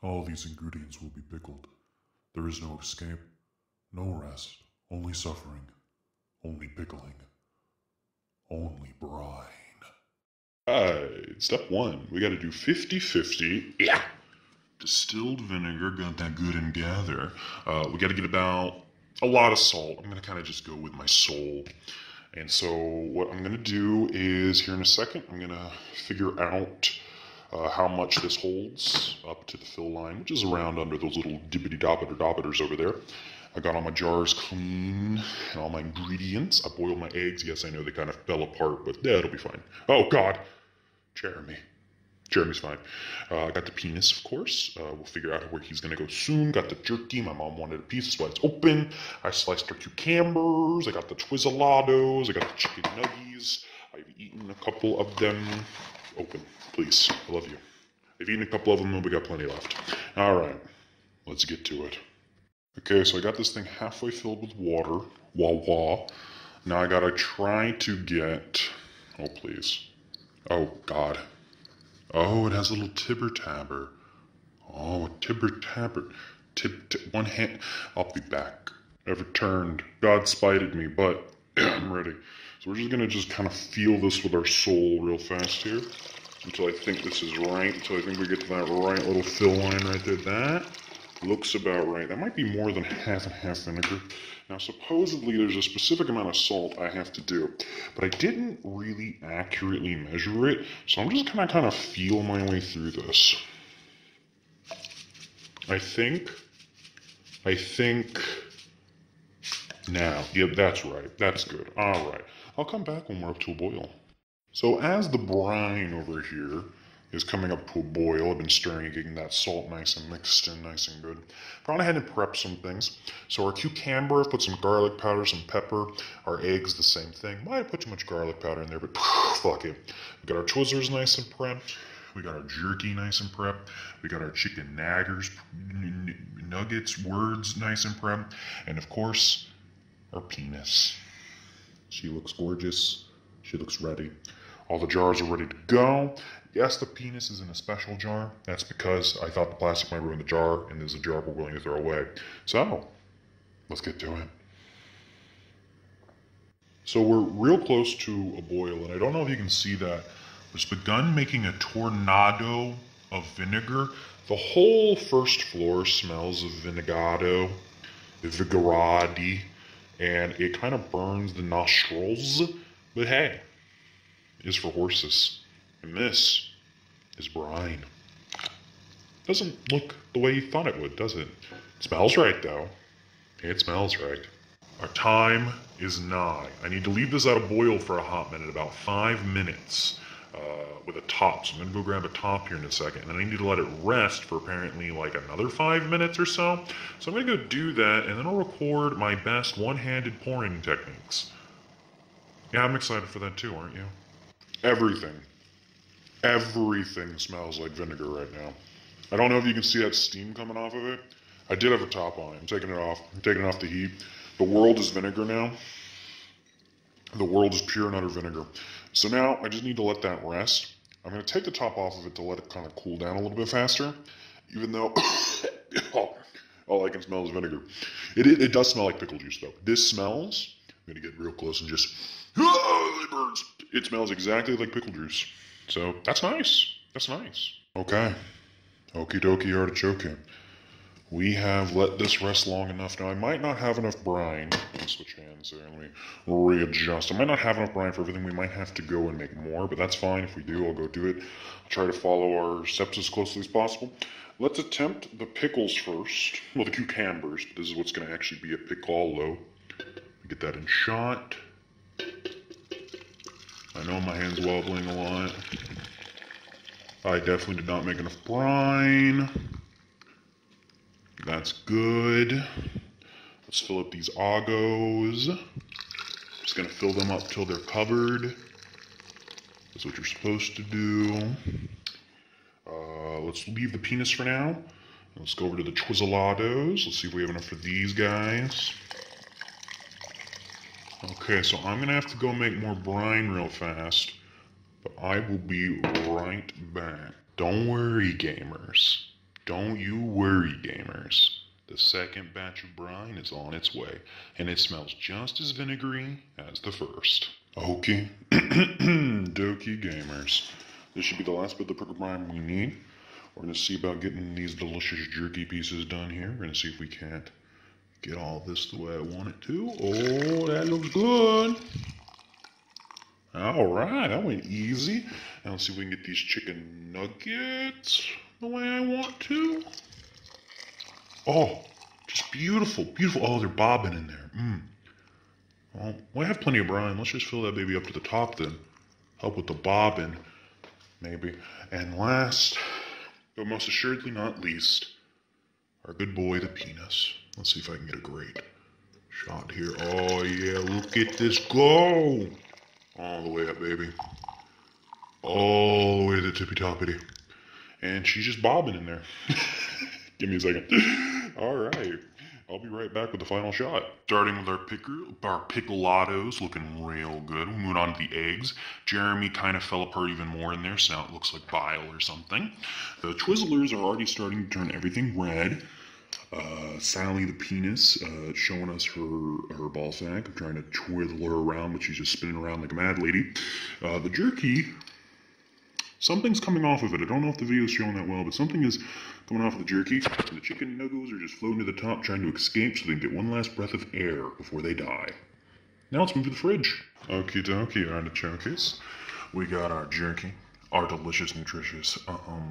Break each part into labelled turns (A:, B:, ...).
A: All these ingredients will be pickled. There is no escape, no rest, only suffering, only pickling, only brine.
B: Alright, step one, we gotta do 50-50. Yeah. Distilled vinegar, got that good and gather. We gotta get about a lot of salt. I'm gonna kind of just go with my soul. And so what I'm gonna do is, here in a second, I'm gonna figure out how much this holds up to the fill line, which is around under those little dibbity-doppiter-doppiters over there. I got all my jars clean and all my ingredients. I boiled my eggs. Yes, I know they kind of fell apart, but yeah, it'll be fine. Oh, God. Jeremy's fine. I got the penis, of course. We'll figure out where he's going to go soon. Got the jerky. My mom wanted a piece, that's why it's open. I sliced our cucumbers. I got the twizzolados. I got the chicken nuggies. I've eaten a couple of them. Open, please. I love you. I've eaten a couple of them, and we got plenty left. All right, let's get to it. Okay, so I got this thing halfway filled with water. Wah wah. Now I gotta try to get. Oh, please. Oh, God. Oh, it has a little tibber-tabber. Oh, a tibber-tabber. One hand. I'll be back. I've returned. God spited me, but I'm ready. So we're just gonna kind of feel this with our soul real fast here. Until I think this is right. Until I think we get to that right little fill line right there. That looks about right. That might be more than half and half vinegar. Now, supposedly there's a specific amount of salt I have to do, but I didn't really accurately measure it, so I'm just gonna kind of feel my way through this. I think, now, yeah, that's right, that's good. All right, I'll come back when we're up to a boil. So as the brine over here is coming up to a boil, I've been stirring and getting that salt nice and mixed in, nice and good. Gone ahead and prepped some things. So our cucumber, I've put some garlic powder, some pepper. Our eggs, the same thing. Might have put too much garlic powder in there, but fuck it. We got our Twizzlers nice and prepped. We got our jerky nice and prepped. We got our chicken nuggets, words nice and prepped. And of course, our penis. She looks gorgeous. She looks ready. All the jars are ready to go. Yes, the penis is in a special jar. That's because I thought the plastic might ruin the jar, and there's a jar we're willing to throw away. So, let's get to it. So we're real close to a boil, and I don't know if you can see that. It's begun making a tornado of vinegar. The whole first floor smells of vinegado, vigarati, and it kind of burns the nostrils. But hey, it's for horses. And this is brine. Doesn't look the way you thought it would, does it? It smells right, though. It smells right. Our time is nigh. I need to leave this out of boil for a hot minute, about 5 minutes, with a top. So I'm going to go grab a top here in a second. And then I need to let it rest for apparently like another 5 minutes or so. So I'm going to go do that, and then I'll record my best one-handed pouring techniques. Yeah, I'm excited for that too, aren't you? Everything smells like vinegar right now. I don't know if you can see that steam coming off of it. I did have a top on it. I'm taking it off. I'm taking off the heat. The world is vinegar now. The world is pure and utter vinegar. So now I just need to let that rest. I'm going to take the top off of it to let it kind of cool down a little bit faster, even though all I can smell is vinegar. It does smell like pickle juice, though. This smells, I'm going to get real close and just, it burns. It smells exactly like pickle juice. So that's nice. That's nice. Okay. Okie dokie artichoke. We have let this rest long enough. Now, I might not have enough brine. Let me switch hands there. Let me readjust. I might not have enough brine for everything. We might have to go and make more, but that's fine. If we do, I'll go do it. I'll try to follow our steps as closely as possible. Let's attempt the pickles first. Well, the cucumbers, but this is what's going to actually be a piccolo. Get that in shot. I know my hand's wobbling a lot. I definitely did not make enough brine. That's good. Let's fill up these agos. Just gonna fill them up till they're covered. That's what you're supposed to do. Let's leave the penis for now. Let's go over to the twizzolados. Let's see if we have enough for these guys. Okay, so I'm gonna have to go make more brine real fast, but I will be right back. Don't worry, gamers. Don't you worry, gamers. The second batch of brine is on its way, and it smells just as vinegary as the first. Okay, dokie gamers. This should be the last bit of the pickle brine we need. We're going to see about getting these delicious jerky pieces done here. We're going to see if we can't get all this the way I want it to. Oh, that looks good. All right, that went easy. Now let's see if we can get these chicken nuggets the way I want to. Oh, just beautiful, beautiful. Oh, they're bobbing in there. Well, we have plenty of brine. Let's just fill that baby up to the top then. Help with the bobbing, maybe. And last, but most assuredly not least, our good boy, the penis. Let's see if I can get a great shot here. Oh, yeah, look at this go. All the way up, baby. All the way to the tippy-toppity. And she's just bobbing in there. Give me a second. All right. I'll be right back with the final shot. Starting with our pickolados, looking real good. We move on to the eggs. Jeremy kind of fell apart even more in there, so now it looks like bile or something. The Twizzlers are already starting to turn everything red. Sally the penis showing us her ball sack. I'm trying to twiddle her around, but she's just spinning around like a mad lady. The jerky, something's coming off of it. I don't know if the video's showing that well, but something is coming off of the jerky. And the chicken nuggets are just floating to the top, trying to escape so they can get one last breath of air before they die. Now let's move to the fridge. Okie dokie, artichokes. We got our jerky. Our delicious, nutritious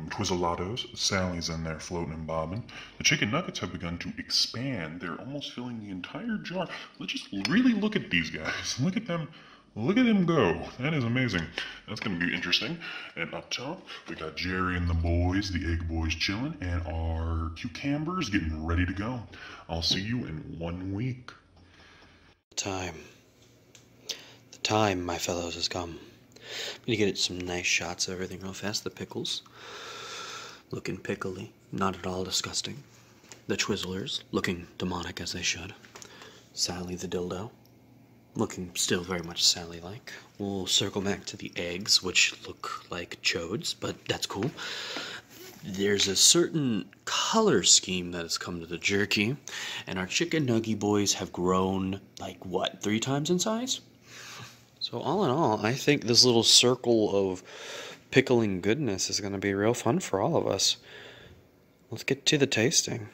B: Twizzlados. Sally's in there floating and bobbing. The chicken nuggets have begun to expand. They're almost filling the entire jar. Let's just really look at these guys. Look at them. Look at them go. That is amazing. That's going to be interesting. And up top, we got Jerry and the boys, the egg boys chilling, and our cucumbers getting ready to go. I'll see you in 1 week.
C: The time, my fellows, has come. I'm going to get some nice shots of everything real fast. The pickles, looking pickly, not at all disgusting. The Twizzlers, looking demonic as they should. Sally the dildo, looking still very much Sally-like. We'll circle back to the eggs, which look like chodes, but that's cool. There's a certain color scheme that has come to the jerky, and our chicken nugget boys have grown, like, what, 3 times in size? So all in all, I think this little circle of pickling goodness is going to be real fun for all of us. Let's get to the tasting.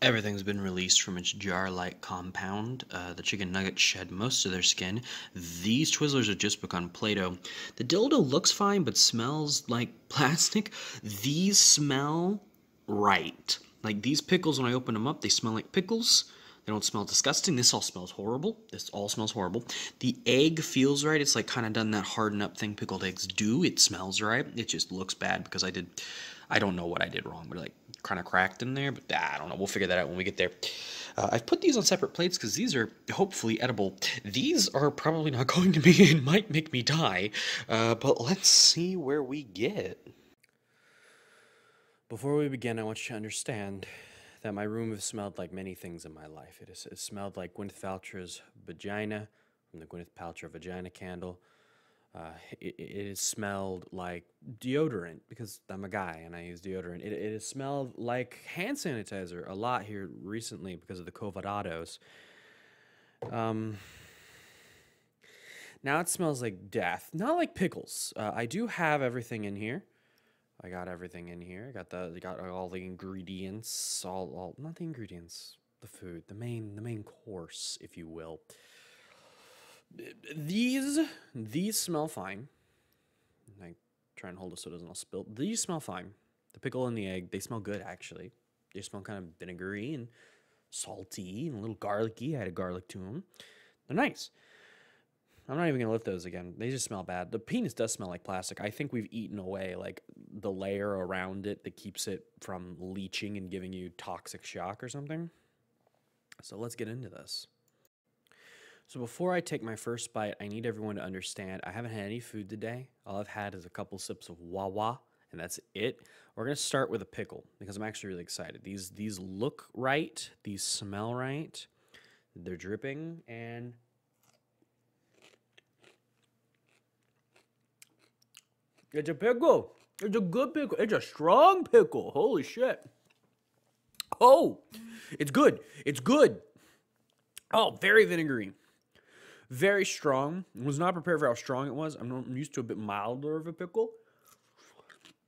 C: Everything's been released from its jar-like compound. The chicken nuggets shed most of their skin. These Twizzlers have just become Play-Doh. The dildo looks fine, but smells like plastic. These smell right. Like these pickles, when I open them up, they smell like pickles. They don't smell disgusting. This all smells horrible. This all smells horrible. The egg feels right. It's like kind of done that harden up thing pickled eggs do. It smells right. It just looks bad because I don't know what I did wrong, but like kind of cracked in there. But I don't know. We'll figure that out when we get there. I've put these on separate plates because these are hopefully edible. These are probably not going to be and might make me die. But let's see where we get. Before we begin, I want you to understand that my room has smelled like many things in my life. It smelled like Gwyneth Paltrow's vagina from the Gwyneth Paltrow vagina candle. It has smelled like deodorant because I'm a guy and I use deodorant. It has smelled like hand sanitizer a lot here recently because of the COVIDados. Now it smells like death, not like pickles. I do have everything in here. I got everything in here. I got all the ingredients, all not the ingredients, the food, the main course, if you will. These smell fine. I try and hold it so it doesn't all spill. These smell fine. The pickle and the egg, they smell good actually. They smell kind of vinegary and salty and a little garlicky. I had a garlic to them. They're nice. I'm not even going to lift those again. They just smell bad. The penis does smell like plastic. I think we've eaten away like the layer around it that keeps it from leaching and giving you toxic shock or something. So let's get into this. So before I take my first bite, I need everyone to understand I haven't had any food today. All I've had is a couple sips of Wawa, and that's it. We're going to start with a pickle because I'm actually really excited. These look right. These smell right. They're dripping, and it's a pickle. It's a good pickle. It's a strong pickle. Holy shit. Oh, it's good. It's good. Oh, very vinegary. Very strong. Was not prepared for how strong it was. I'm used to a bit milder of a pickle.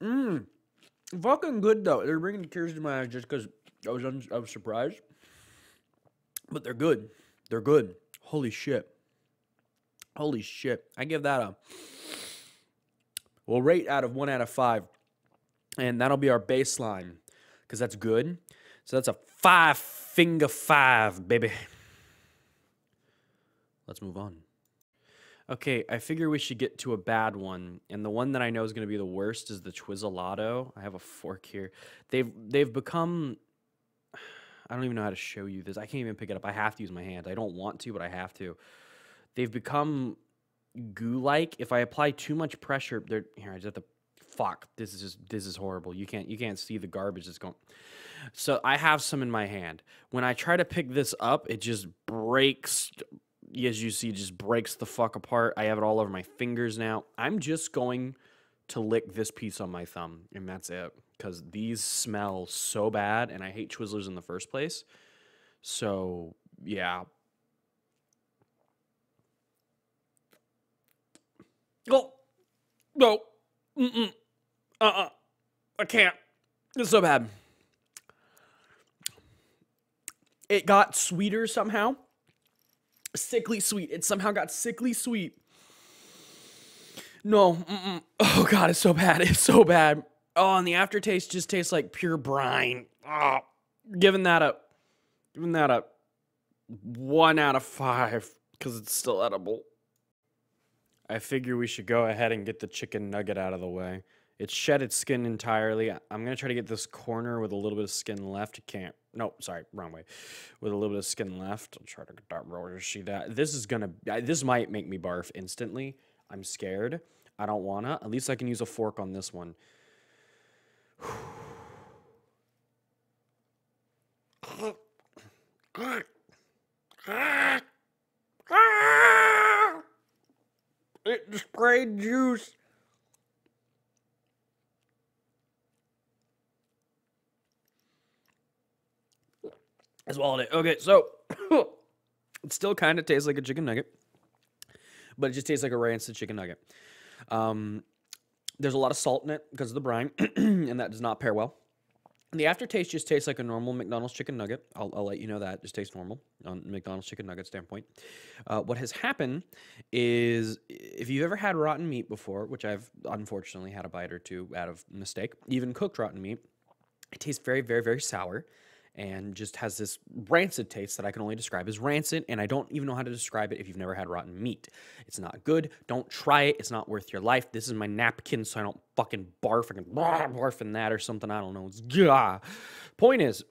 C: Fucking good though. They're bringing tears to my eyes just because I was surprised. But they're good. They're good. Holy shit. Holy shit. I give that we'll rate out of 1 out of 5. And that'll be our baseline. Because that's good. So that's a 5-finger 5, baby. Let's move on. Okay, I figure we should get to a bad one. And the one that I know is going to be the worst is the Twizzlado. I have a fork here. They've become... I don't even know how to show you this. I can't even pick it up. I have to use my hand. I don't want to, but I have to. They've become goo-like. If I apply too much pressure, they're here. I just have to. Fuck. This is horrible. You can't see the garbage that's going. So I have some in my hand. When I try to pick this up, it just breaks. As you see, it just breaks the fuck apart. I have it all over my fingers now. I'm just going to lick this piece on my thumb, and that's it. Because these smell so bad, and I hate Twizzlers in the first place. So, yeah. Oh, no. I can't. It's so bad. It got sweeter somehow. Sickly sweet. It somehow got sickly sweet. No. Oh, God, it's so bad. It's so bad. Oh, and the aftertaste just tastes like pure brine. Oh, giving that a 1 out of 5 because it's still edible. I figure we should go ahead and get the chicken nugget out of the way. It's shed its skin entirely. I'm going to try to get this corner with a little bit of skin left. You can't. No, sorry, wrong way. With a little bit of skin left. I'll try to get that roller. See that? This might make me barf instantly. I'm scared. I don't want to. At least I can use a fork on this one. It sprayed juice. I swallowed it. Okay, so it still kind of tastes like a chicken nugget, but it just tastes like a rancid chicken nugget. There's a lot of salt in it because of the brine, and that does not pair well. And the aftertaste just tastes like a normal McDonald's chicken nugget. I'll let you know that. It just tastes normal on McDonald's chicken nugget standpoint. What has happened is if you've ever had rotten meat before, which I've unfortunately had a bite or two out of mistake, even cooked rotten meat, it tastes very, very, very sour and just has this rancid taste that I can only describe as rancid, and I don't even know how to describe it if you've never had rotten meat. It's not good. Don't try it. It's not worth your life. This is my napkin, so I don't fucking barf. I can barf in that or something. I don't know. It's Point is,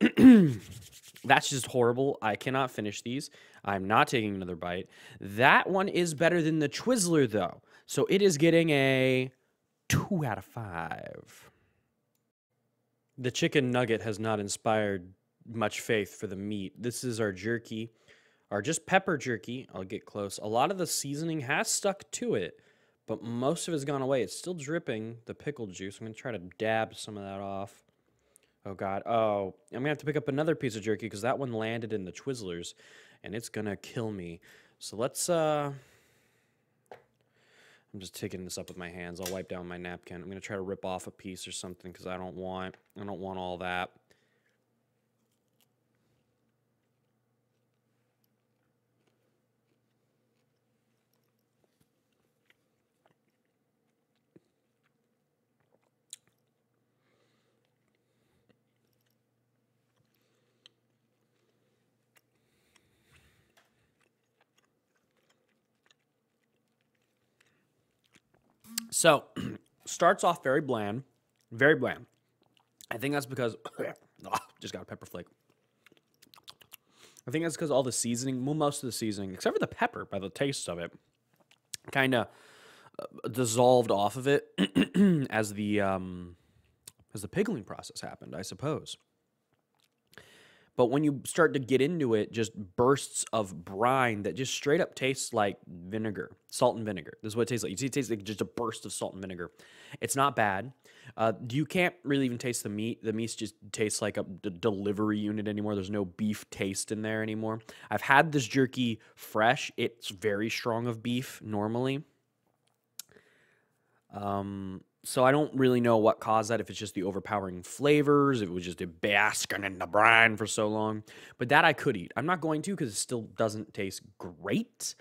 C: that's just horrible. I cannot finish these. I'm not taking another bite. That one is better than the Twizzler, though. So it is getting a 2 out of 5. The chicken nugget has not inspired much faith for the meat. This is our jerky, or just pepper jerky. I'll get close. A lot of the seasoning has stuck to it, but most of it's gone away. It's still dripping the pickle juice. I'm going to try to dab some of that off. Oh, God. Oh, I'm going to have to pick up another piece of jerky because that one landed in the Twizzlers, and it's going to kill me. So let's, I'm just taking this up with my hands. I'll wipe down my napkin. I'm going to try to rip off a piece or something because I don't want all that. So, starts off very bland, very bland. I think that's because, just got a pepper flake. I think that's because all the seasoning, well, most of the seasoning, except for the pepper, by the taste of it, kind of dissolved off of it as the pickling process happened, I suppose. But when you start to get into it, just bursts of brine that just straight up tastes like vinegar, salt and vinegar. This is what it tastes like. You see, it tastes like just a burst of salt and vinegar. It's not bad. You can't really even taste the meat. The meat just tastes like a delivery unit anymore. There's no beef taste in there anymore. I've had this jerky fresh. It's very strong of beef normally. So I don't really know what caused that, if it's just the overpowering flavors, if it was just a basking in the brine for so long. But that I could eat. I'm not going to because it still doesn't taste great.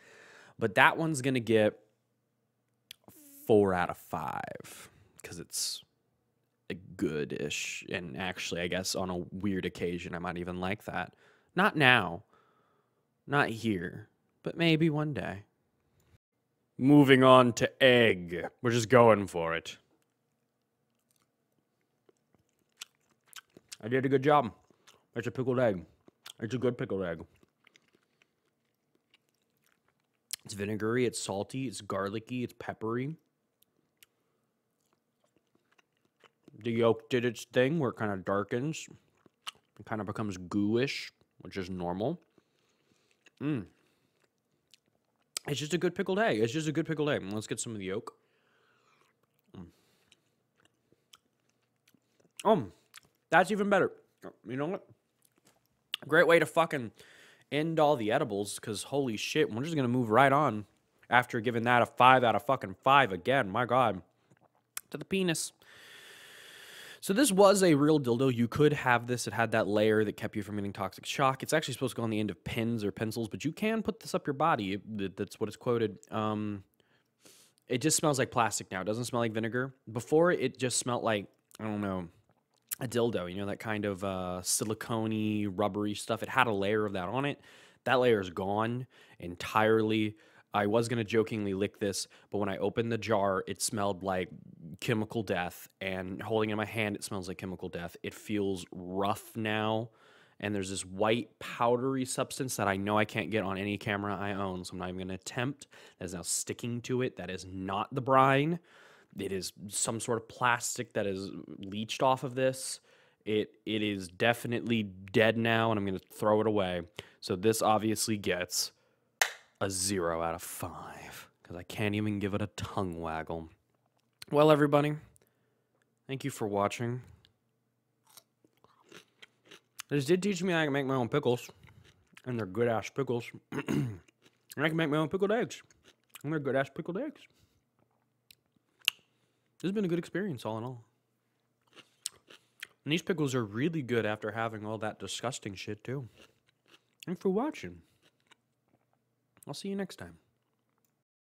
C: But that one's going to get 4 out of 5 because it's a good-ish. And actually, I guess on a weird occasion, I might even like that. Not now. Not here. But maybe one day. Moving on to egg. We're just going for it. I did a good job. It's a pickled egg. It's a good pickled egg. It's vinegary, it's salty, it's garlicky, it's peppery. The yolk did its thing where it kind of darkens. It kind of becomes gooish, which is normal. It's just a good pickled egg. It's just a good pickled egg. Let's get some of the yolk. That's even better. You know what? Great way to fucking end all the edibles, because holy shit, we're just going to move right on after giving that a 5 out of fucking 5 again. My God. To the penis. So this was a real dildo. You could have this. It had that layer that kept you from getting toxic shock. It's actually supposed to go on the end of pins or pencils, but you can put this up your body. That's what it's quoted. It just smells like plastic now. It doesn't smell like vinegar. Before, it just smelled like, I don't know, a dildo. You know, that kind of silicone-y, rubbery stuff. It had a layer of that on it. That layer is gone entirely. I was going to jokingly lick this, but when I opened the jar, it smelled like chemical death, and holding it in my hand, it smells like chemical death. It feels rough now, and there's this white powdery substance that I know I can't get on any camera I own, so I'm not even going to attempt. That is now sticking to it. That is not the brine. It is some sort of plastic that is leached off of this. It is definitely dead now, and I'm going to throw it away. So this obviously gets a 0 out of 5 because I can't even give it a tongue waggle. Well, everybody, thank you for watching. This did teach me I can make my own pickles, and they're good-ass pickles. And I can make my own pickled eggs, and they're good-ass pickled eggs. This has been a good experience, all in all. And these pickles are really good after having all that disgusting shit, too. Thanks for watching. I'll see you next time.